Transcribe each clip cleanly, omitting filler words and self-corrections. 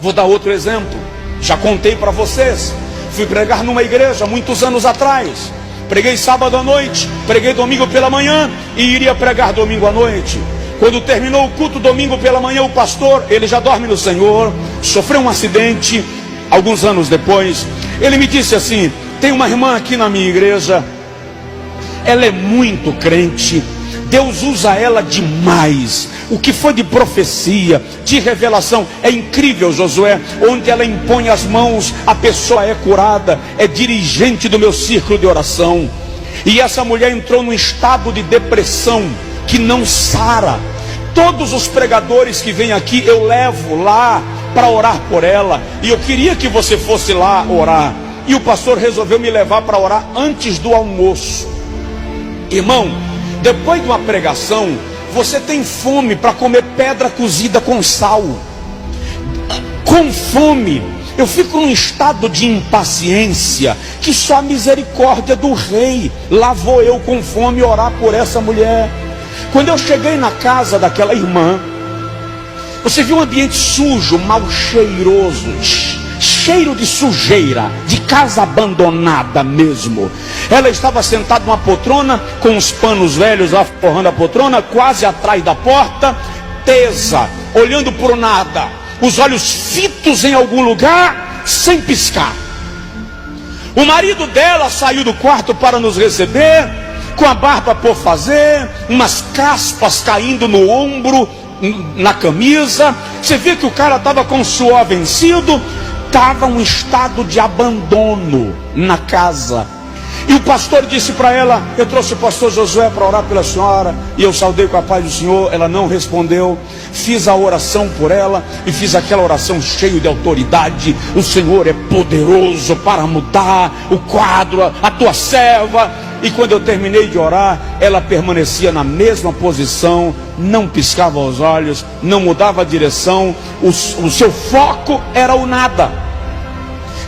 Vou dar outro exemplo. Já contei para vocês. Fui pregar numa igreja muitos anos atrás. Preguei sábado à noite, preguei domingo pela manhã e iria pregar domingo à noite. Quando terminou o culto domingo pela manhã, o pastor, ele já dorme no Senhor, sofreu um acidente alguns anos depois. Ele me disse assim: tem uma irmã aqui na minha igreja, ela é muito crente, Deus usa ela demais. O que foi de profecia, de revelação, é incrível, Josué. Onde ela impõe as mãos, a pessoa é curada. É dirigente do meu círculo de oração. E essa mulher entrou num estado de depressão que não sara. Todos os pregadores que vêm aqui, eu levo lá para orar por ela. E eu queria que você fosse lá orar. E o pastor resolveu me levar para orar antes do almoço. Irmão, depois de uma pregação, você tem fome para comer pedra cozida com sal. Com fome, eu fico num estado de impaciência que só a misericórdia do rei. Lá vou eu com fome orar por essa mulher. Quando eu cheguei na casa daquela irmã, você viu um ambiente sujo, mal cheiroso, cheiro de sujeira, de casa abandonada mesmo. Ela estava sentada numa poltrona, com os panos velhos lá forrando a poltrona, quase atrás da porta, tesa, olhando por nada, os olhos fitos em algum lugar, sem piscar. O marido dela saiu do quarto para nos receber, com a barba por fazer, umas caspas caindo no ombro, na camisa. Você vê que o cara estava com o suor vencido. Estava um estado de abandono na casa. E o pastor disse para ela: eu trouxe o pastor Josué para orar pela senhora. E eu saudei com a paz do Senhor. Ela não respondeu. Fiz a oração por ela e fiz aquela oração cheia de autoridade: o Senhor é poderoso para mudar o quadro, a tua serva. E quando eu terminei de orar, ela permanecia na mesma posição, não piscava os olhos, não mudava a direção. O seu foco era o nada.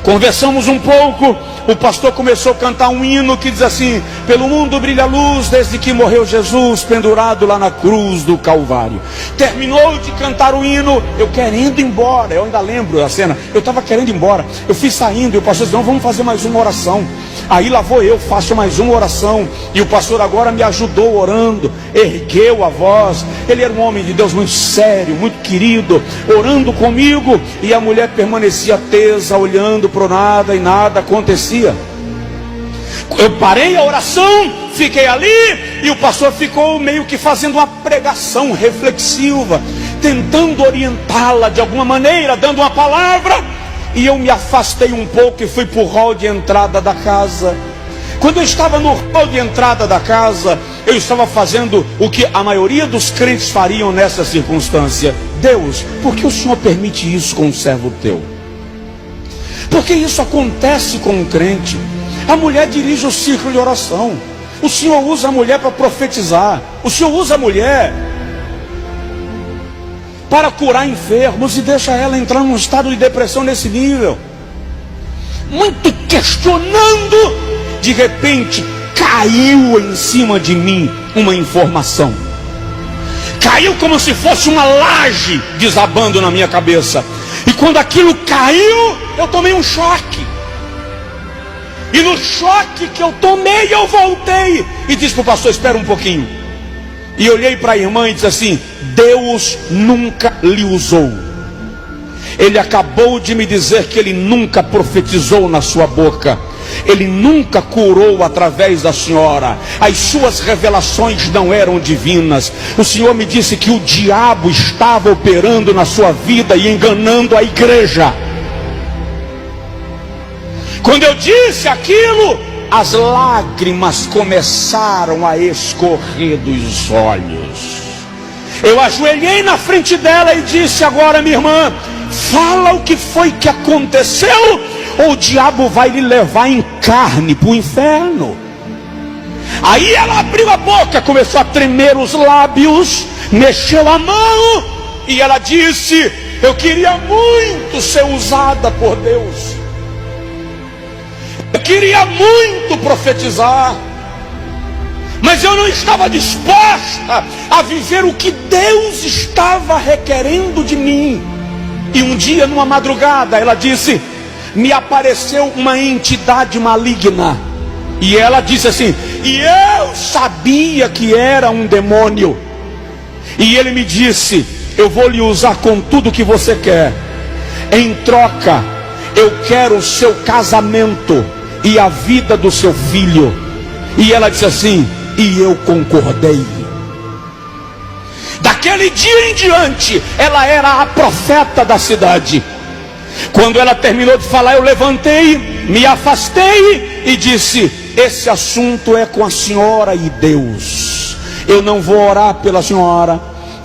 Conversamos um pouco. O pastor começou a cantar um hino que diz assim: pelo mundo brilha a luz desde que morreu Jesus, pendurado lá na cruz do Calvário. Terminou de cantar o hino, eu querendo ir embora. Eu ainda lembro da cena. Eu estava querendo ir embora. Eu fui saindo e o pastor disse: não, vamos fazer mais uma oração. Aí lá vou eu, faço mais uma oração. E o pastor agora me ajudou orando, ergueu a voz. Ele era um homem de Deus muito sério, muito querido, orando comigo. E a mulher permanecia tesa, olhando para nada, e nada acontecia. Eu parei a oração, fiquei ali, e o pastor ficou meio que fazendo uma pregação reflexiva, tentando orientá-la de alguma maneira, dando uma palavra. E eu me afastei um pouco e fui para o hall de entrada da casa. Quando eu estava no hall de entrada da casa, eu estava fazendo o que a maioria dos crentes fariam nessa circunstância: Deus, por que o Senhor permite isso com um servo teu? Porque isso acontece com um crente. A mulher dirige o círculo de oração. O Senhor usa a mulher para profetizar. O Senhor usa a mulher para curar enfermos e deixa ela entrar num estado de depressão nesse nível. Muito questionando, de repente caiu em cima de mim uma informação. Caiu como se fosse uma laje desabando na minha cabeça. E quando aquilo caiu, eu tomei um choque. E no choque que eu tomei, eu voltei e disse para o pastor: espera um pouquinho. E olhei para a irmã e disse assim: Deus nunca lhe usou. Ele acabou de me dizer que ele nunca profetizou na sua boca. Ele nunca curou através da senhora. As suas revelações não eram divinas. O Senhor me disse que o diabo estava operando na sua vida e enganando a igreja. Quando eu disse aquilo, as lágrimas começaram a escorrer dos olhos. Eu ajoelhei na frente dela e disse: agora, minha irmã, fala o que foi que aconteceu, ou o diabo vai lhe levar em carne para o inferno. Aí ela abriu a boca, começou a tremer os lábios, mexeu a mão, e ela disse: eu queria muito ser usada por Deus. Eu queria muito profetizar, mas eu não estava disposta a viver o que Deus estava requerendo de mim. E um dia, numa madrugada, ela disse: me apareceu uma entidade maligna. E ela disse assim: e eu sabia que era um demônio. E ele me disse: eu vou lhe usar com tudo que você quer. Em troca, eu quero o seu casamento e a vida do seu filho. E ela disse assim: e eu concordei. Daquele dia em diante, ela era a profeta da cidade. Quando ela terminou de falar, eu levantei, me afastei e disse: esse assunto é com a senhora e Deus. Eu não vou orar pela senhora,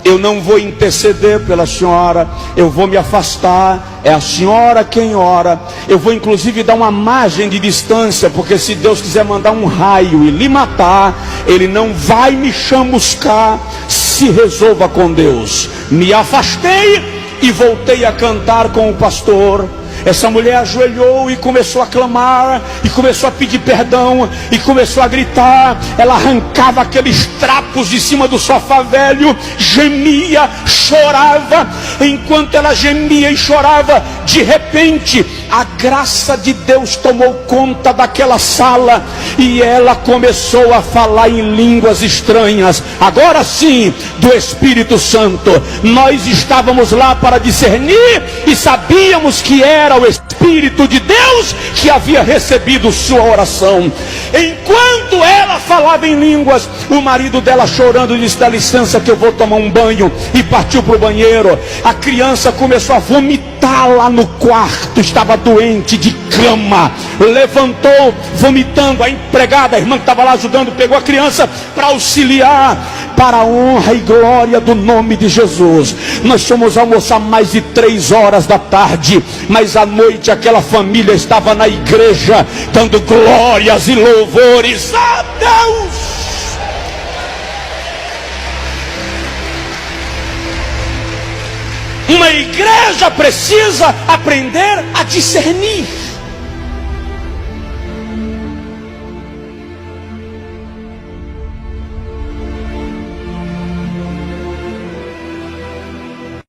eu não vou interceder pela senhora, eu vou me afastar. É a senhora quem ora. Eu vou inclusive dar uma margem de distância, porque se Deus quiser mandar um raio e lhe matar, Ele não vai me chamuscar. Se resolva com Deus. Me afastei e voltei a cantar com o pastor. Essa mulher ajoelhou e começou a clamar, e começou a pedir perdão, e começou a gritar. Ela arrancava aqueles trapos de cima do sofá velho, gemia, chorava. Enquanto ela gemia e chorava, de repente a graça de Deus tomou conta daquela sala, e ela começou a falar em línguas estranhas, agora sim, do Espírito Santo. Nós estávamos lá para discernir, e sabíamos que era o Espírito de Deus que havia recebido sua oração. Enquanto ela falava em línguas, o marido dela chorando disse: dá licença que eu vou tomar um banho, e partiu para o banheiro. A criança começou a vomitar lá no quarto, estava doente de cama, levantou vomitando. A empregada, a irmã que estava lá ajudando, pegou a criança para auxiliar. Para a honra e glória do nome de Jesus, nós fomos almoçar mais de 3 horas da tarde, mas à noite aquela família estava na igreja dando glórias e louvores a Deus. Uma igreja precisa aprender a discernir.